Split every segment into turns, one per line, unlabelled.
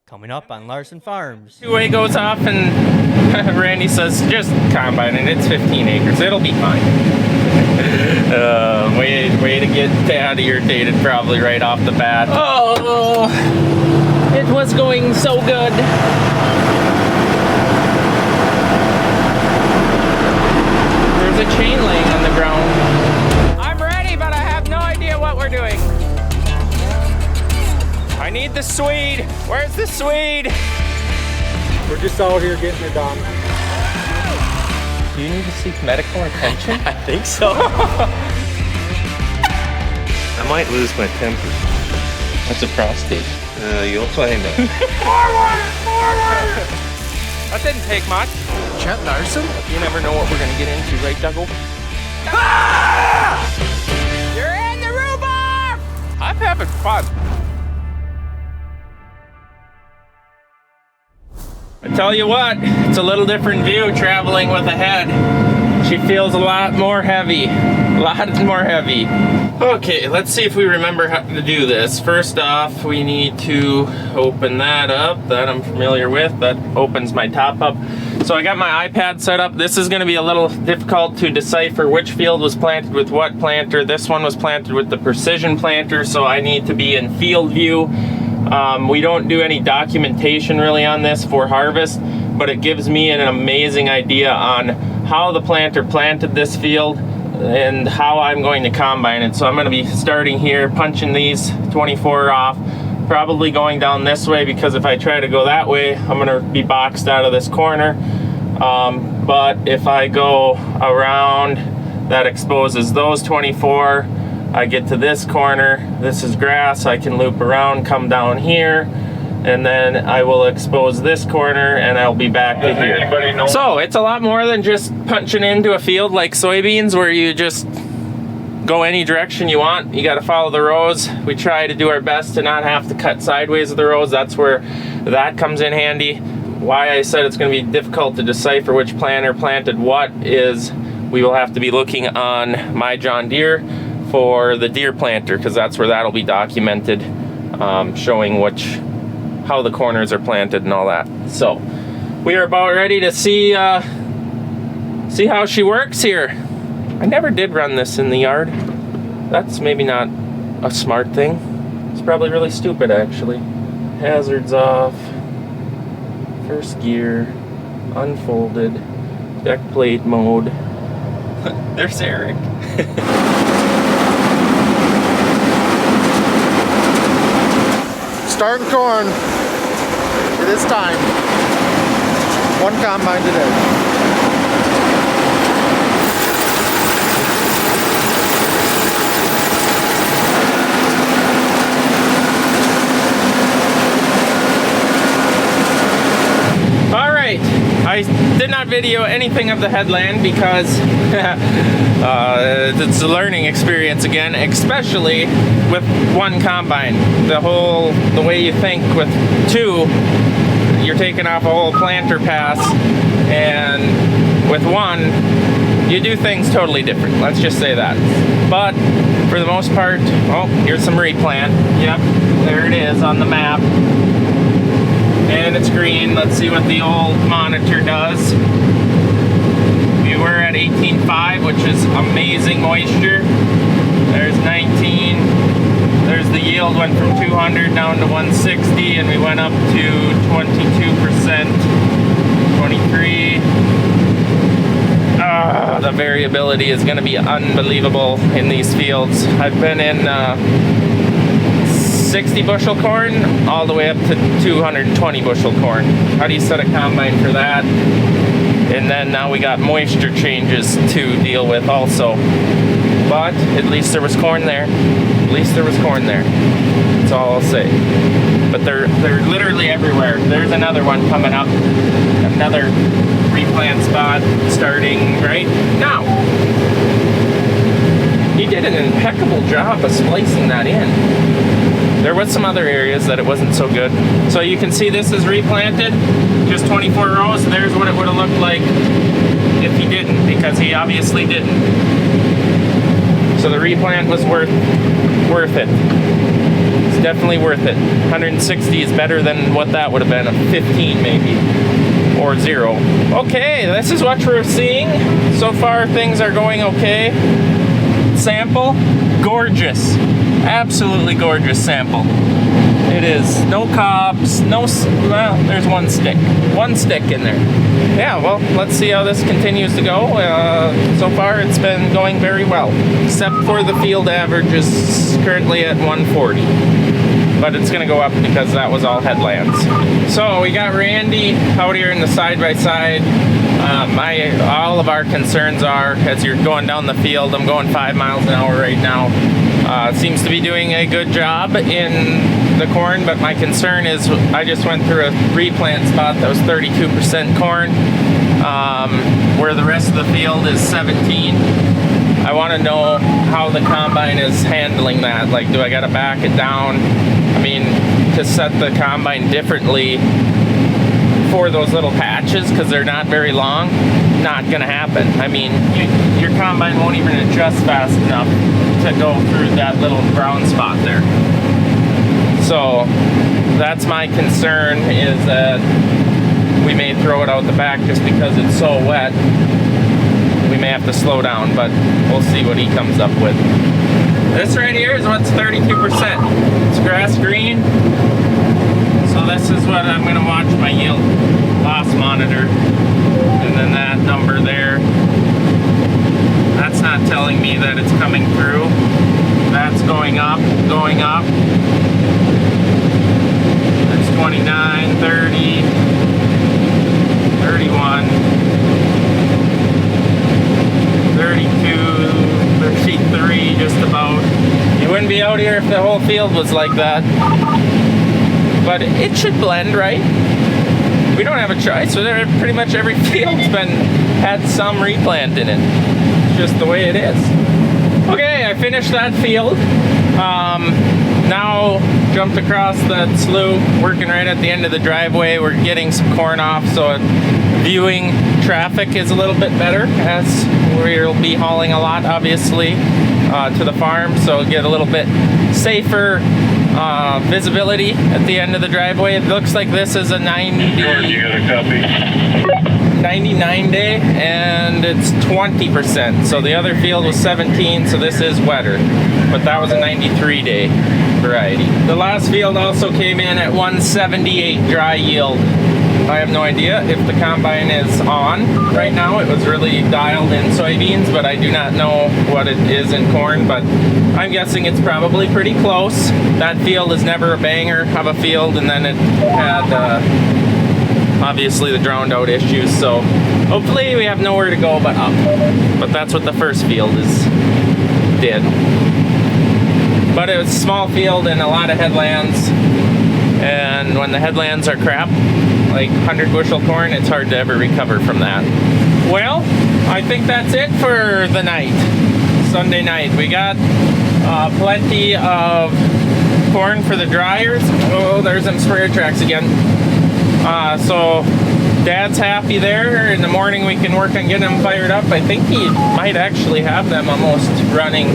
Coming up on Larson Farms.
Two-way goes off and Randy says, just combine it. It's 15 acres. It'll be fine. Way to get Dad irritated probably right off the bat. Oh, it was going so good. There's a chain laying on the ground. I'm ready, but I have no idea what we're doing. I need the Swede. Where's the Swede?
We're just out here getting it done.
Do you need to seek medical attention?
I think so.
I might lose my temper.
That's a prostate.
You'll find out.
Forward! That didn't take much.
Chet Larson?
You never know what we're gonna get into, right, Dougal? Ah! You're in the rhubarb! I'm having fun. I tell you what, it's a little different view traveling with a head. She feels a lot more heavy. Okay, let's see if we remember how to do this. First off, we need to open that up. That I'm familiar with. That opens my top up. So I got my iPad set up. This is going to be a little difficult to decipher which field was planted with what planter. This one was planted with the precision planter, so I need to be in field view. We don't do any documentation really on this for harvest, but it gives me an amazing idea on how the planter planted this field and how I'm going to combine it. So I'm going to be starting here, punching these 24 off, probably going down this way, because if I try to go that way, I'm going to be boxed out of this corner. But if I go around, that exposes those 24. I get to this corner, this is grass, I can loop around, come down here, and then I will expose this corner and I'll be back to here. So it's a lot more than just punching into a field like soybeans where you just go any direction you want. You got to follow the rows. We try to do our best to not have to cut sideways of the rows. That's where that comes in handy. Why I said it's going to be difficult to decipher which planter planted what is we will have to be looking on my John Deere for the deer planter, because that's where that'll be documented, showing how the corners are planted and all that. So we are about ready to see how she works here. I never did run this in the yard. That's maybe not a smart thing. It's probably really stupid, actually. Hazards off, first gear, unfolded, deck plate mode. There's Eric.
Starting corn. It is time. One combine today.
All right, I did not video anything of the headland because it's a learning experience again, especially with one combine. The way you think with two, you're taking off a whole planter pass, and with one, you do things totally different. Let's just say that. But for the most part, oh, here's some replant. Yep, there it is on the map. And it's green. Let's see what the old monitor does. We were at 18.5, which is amazing moisture. There's 19. There's the yield went from 200 down to 160, and we went up to 22%, 23. The variability is going to be unbelievable in these fields. I've been in 60 bushel corn all the way up to 220 bushel corn. How do you set a combine for that? And then now we got moisture changes to deal with also. But at least there was corn there. At least there was corn there. That's all I'll say. But they're literally everywhere. There's another one coming up. Another replant spot starting right now. He did an impeccable job of splicing that in. There was some other areas that it wasn't so good. So you can see this is replanted, just 24 rows. There's what it would have looked like if he didn't, because he obviously didn't. So the replant was worth it. definitely worth it. 160 is better than what that would have been, a 15 maybe, or 0. Okay, this is what we're seeing. So far things are going okay. Sample, gorgeous. Absolutely gorgeous sample. It is. No cobs, well, there's one stick. One stick in there. Yeah, well, let's see how this continues to go. So far it's been going very well. Except for the field average is currently at 140. But it's gonna go up because that was all headlands. So we got Randy out here in the side-by-side. All of our concerns are, as you're going down the field, I'm going 5 miles an hour right now. Seems to be doing a good job in the corn, but my concern is I just went through a replant spot that was 32% corn, where the rest of the field is 17. I want to know how the combine is handling that. Like, do I got to back it down? I mean, to set the combine differently for those little patches, because they're not very long, not gonna happen. I mean, your combine won't even adjust fast enough to go through that little brown spot there. So that's my concern, is that we may throw it out the back just because it's so wet. We may have to slow down, but we'll see what he comes up with. This right here is what's 32%. It's grass green. So this is what I'm going to watch my yield loss monitor. And then that number there, that's not telling me that it's coming through. That's going up, going up. That's 29, 30, 31, 32, 33, just about. You wouldn't be out here if the whole field was like that. But it should blend, right? We don't have a choice. So pretty much every field's had some replant in it. It's just the way it is. Okay, I finished that field. Now jumped across that slough, working right at the end of the driveway. We're getting some corn off, so viewing traffic is a little bit better, as we'll be hauling a lot, obviously, to the farm, so get a little bit safer visibility at the end of the driveway. It looks like this is a 99 day, and it's 20%. So the other field was 17, so this is wetter. But that was a 93 day variety. The last field also came in at 178 dry yield. I have no idea if the combine is on right now. It was really dialed in soybeans, but I do not know what it is in corn, but I'm guessing it's probably pretty close. That field is never a banger of a field, and then it had obviously the drowned out issues, so hopefully we have nowhere to go but up. But that's what the first field did. But it was a small field and a lot of headlands, and when the headlands are crap, like 100 bushel corn, it's hard to ever recover from that. Well, I think that's it for the night. Sunday night. We got plenty of corn for the dryers. Oh, there's them sprayer tracks again. So Dad's happy there. In the morning we can work on getting them fired up. I think he might actually have them almost running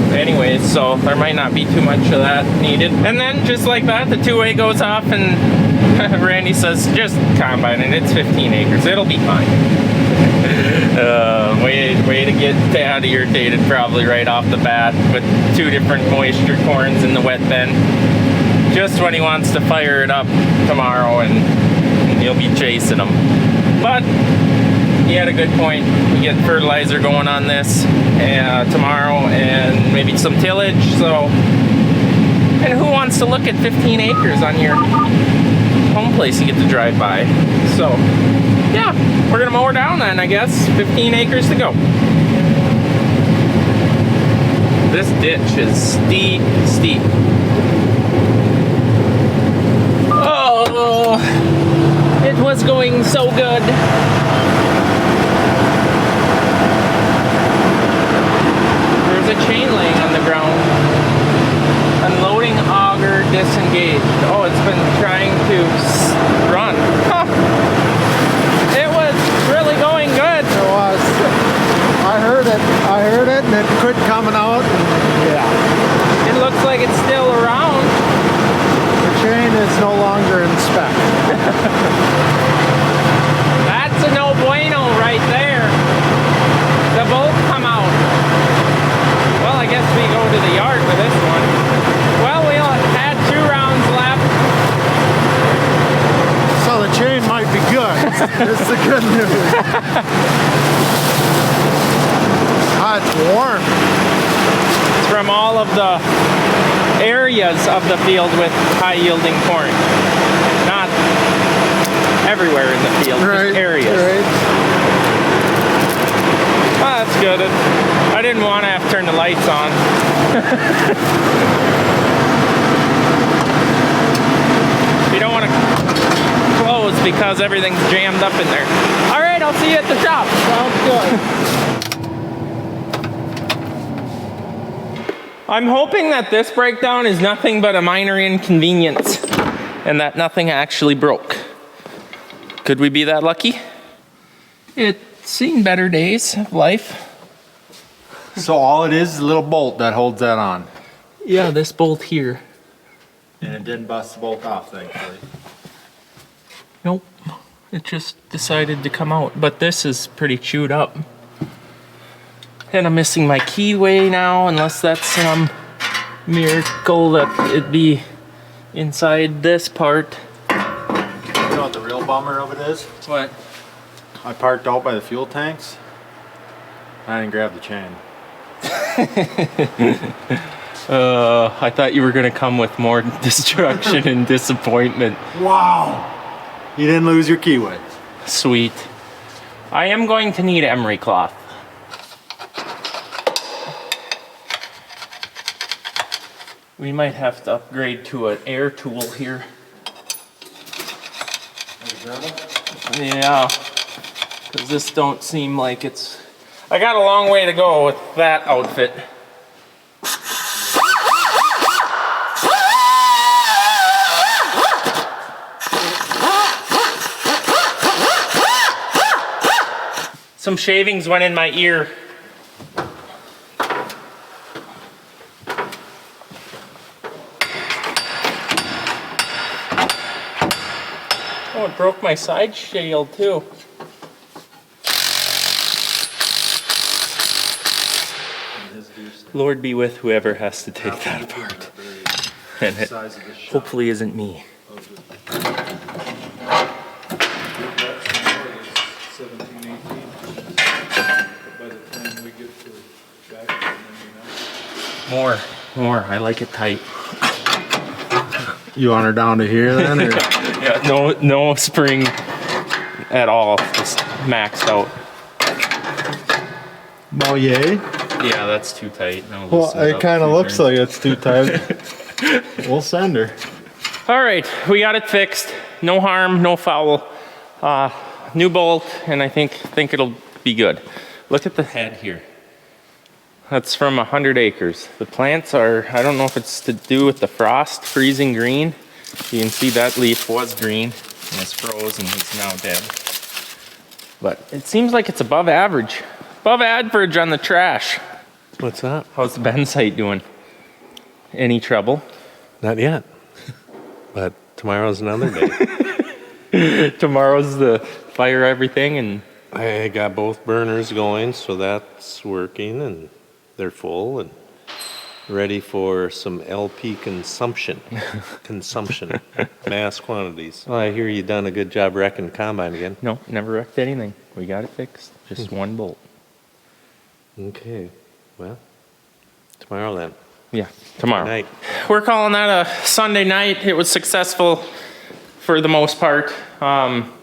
anyways, so there might not be too much of that needed. And then just like that, the two-way goes off, and Randy says, just combine it, it's 15 acres, it'll be fine. Way to get Dad irritated probably right off the bat with 2 different moisture corns in the wet bin. Just when he wants to fire it up tomorrow, and he'll be chasing them. But he had a good point. We get fertilizer going on this tomorrow, and maybe some tillage. So, and who wants to look at 15 acres on your home place you get to drive by? So, yeah, we're gonna mow her down then, I guess. 15 acres to go. This ditch is steep. Oh, it was going so good. There's a chain laying on the ground. Unloading auger disengaged. Oh, it's been trying to run. Huh. It was really going good.
It was. I heard it, and it quit coming out. And, yeah.
It looks like
This is the good news. Ah, it's warm.
It's from all of the areas of the field with high yielding corn. Not everywhere in the field, just areas.
Right.
Oh, that's good. I didn't want to have to turn the lights on. You don't want to close because everything's jammed up in there. All right, I'll see you at the shop.
Sounds good.
I'm hoping that this breakdown is nothing but a minor inconvenience and that nothing actually broke. Could we be that lucky? It's seen better days of life.
So all it is a little bolt that holds that on.
Yeah, this bolt here.
And it didn't bust the bolt off, thankfully.
Nope, it just decided to come out, but this is pretty chewed up. And I'm missing my keyway now, unless that's some miracle that it'd be inside this part.
You know what the real bummer of it is?
What?
I parked out by the fuel tanks. I didn't grab the chain.
I thought you were gonna come with more destruction and disappointment.
Wow! You didn't lose your keyway.
Sweet. I am going to need emery cloth. We might have to upgrade to an air tool here. Yeah, because this don't seem like it's... I got a long way to go with that outfit. Some shavings went in my ear. Oh, it broke my side shield too. Lord be with whoever has to take that apart. And it hopefully isn't me. More. I like it tight.
You want her down to here then? Or?
Yeah, no spring at all. Just maxed out.
Oh, yay?
Yeah, that's too tight. No,
Well, it kind of looks like it's too tight. We'll send her.
All right, we got it fixed. No harm, no foul. New bolt, and I think it'll be good. Look at the head here. That's from 100 acres. The plants are, I don't know if it's to do with the frost freezing green. You can see that leaf was green and it's froze and it's now dead. But it seems like it's above average. Above average on the trash.
What's that?
How's the bensite doing? Any trouble?
Not yet. But tomorrow's another day.
Tomorrow's the fire everything and...
I got both burners going, so that's working, and they're full and ready for some LP consumption. Mass quantities. Well, I hear you done a good job wrecking the combine again.
No, never wrecked anything. We got it fixed. Just one bolt.
Okay. Well, tomorrow then.
Yeah, tomorrow.
Night.
We're calling that a Sunday night. It was successful for the most part.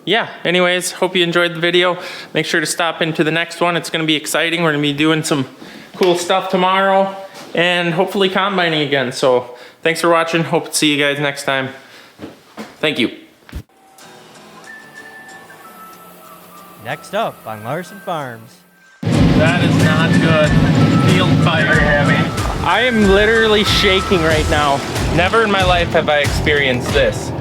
Yeah, anyways, hope you enjoyed the video. Make sure to stop into the next one. It's going to be exciting. We're going to be doing some cool stuff tomorrow and hopefully combining again. So thanks for watching. Hope to see you guys next time. Thank you.
Next up on Larson Farms.
That is not good. Field fire heavy. I am literally shaking right now. Never in my life have I experienced this.